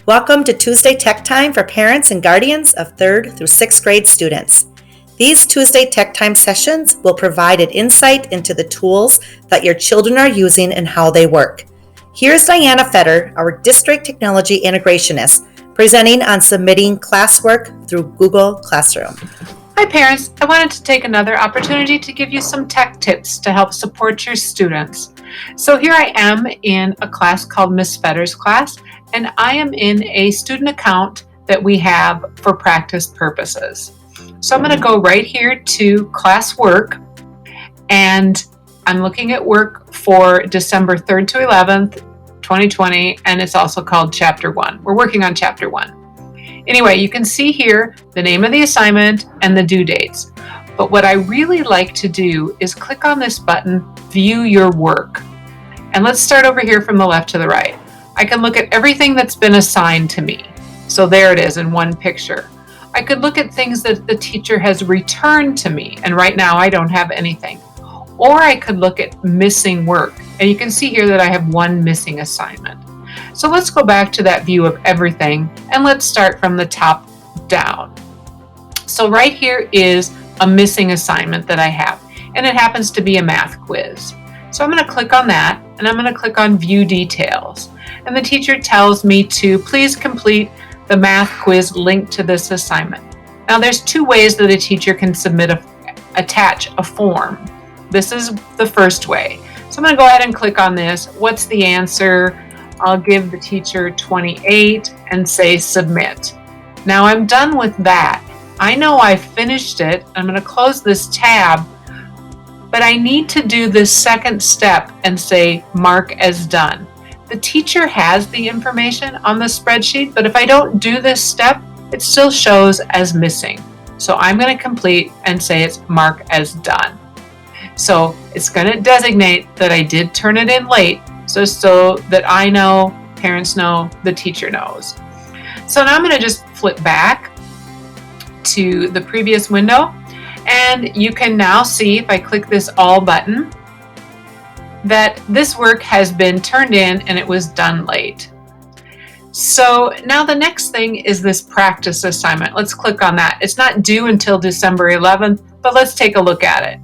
Welcome to Tuesday Tech Time for parents and guardians of 3rd through 6th grade students. These Tuesday Tech Time sessions will provide an insight into the tools that your children are using and how they work. Here's Diana Fetter, our District Technology Integrationist, presenting on submitting classwork through Google Classroom. Hi parents, I wanted to take another opportunity to give you some tech tips to help support your students. So here I am in a class called Miss Fetter's class, and I am in a student account that we have for practice purposes. So I'm going to go right here to Classwork, and I'm looking at work for December 3rd to 11th, 2020, and it's also called Chapter 1. We're working on Chapter 1. Anyway, you can see here the name of the assignment and the due dates. But what I really like to do is click on this button, View Your Work. And let's start over here from the left to the right. I can look at everything that's been assigned to me. So there it is in one picture. I could look at things that the teacher has returned to me, and right now I don't have anything. Or I could look at missing work, and you can see here that I have one missing assignment. So let's go back to that view of everything, and let's start from the top down. So right here is a missing assignment that I have, and it happens to be a math quiz. So I'm going to click on that, and I'm going to click on View Details. And the teacher tells me to please complete the math quiz linked to this assignment. Now there's two ways that a teacher can attach a form. This is the first way. So I'm going to go ahead and click on this. What's the answer? I'll give the teacher 28 and say submit. Now I'm done with that. I know I finished it. I'm going to close this tab, but I need to do this second step and say mark as done. The teacher has the information on the spreadsheet, but if I don't do this step, it still shows as missing. So I'm going to complete and say it's mark as done. So it's going to designate that I did turn it in late, so that I know, parents know, the teacher knows. So now I'm going to just flip back to the previous window, and you can now see if I click this all button that this work has been turned in and it was done late. So now the next thing is this practice assignment. Let's click on that. It's not due until December 11th, but let's take a look at it.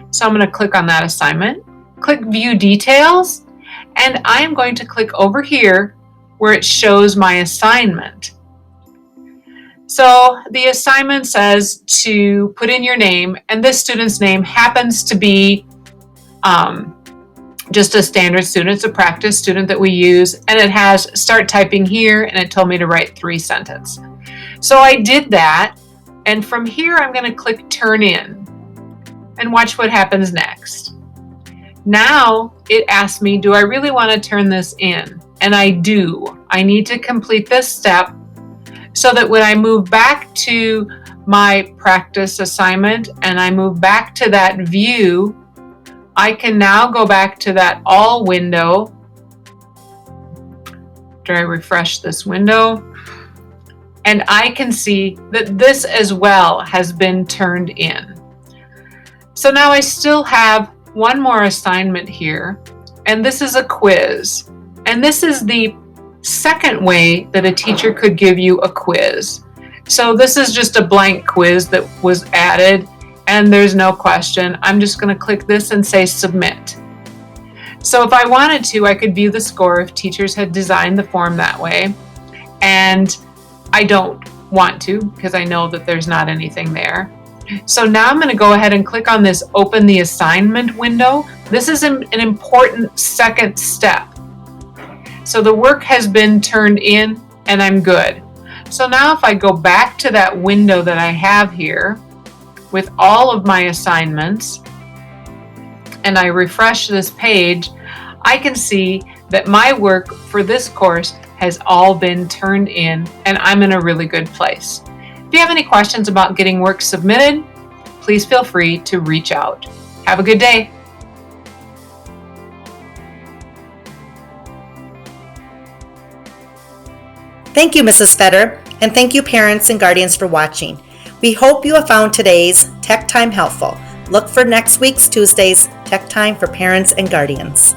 So I'm going to click on that assignment, click View Details, and I'm going to click over here where it shows my assignment. So the assignment says to put in your name, and this student's name happens to be just a standard student. It's a practice student that we use, and it has start typing here, and it told me to write 3 sentences. So I did that, and from here I'm going to click Turn In, and watch what happens next. Now it asks me, do I really want to turn this in? And I do. I need to complete this step so that when I move back to my practice assignment and I move back to that view, I can now go back to that all window. After I refresh this window, and I can see that this as well has been turned in. So now I still have one more assignment here, and this is a quiz. And this is the second way that a teacher could give you a quiz. So this is just a blank quiz that was added, and there's no question. I'm just going to click this and say submit. So if I wanted to, I could view the score if teachers had designed the form that way. And I don't want to because I know that there's not anything there. So now I'm going to go ahead and click on this Open the Assignment window. This is an important second step. So the work has been turned in and I'm good. So now if I go back to that window that I have here with all of my assignments and I refresh this page, I can see that my work for this course has all been turned in and I'm in a really good place. If you have any questions about getting work submitted, please feel free to reach out. Have a good day. Thank you, Mrs. Fetter, and thank you parents and guardians for watching. We hope you have found today's Tech Time helpful. Look for next week's Tuesday's Tech Time for Parents and Guardians.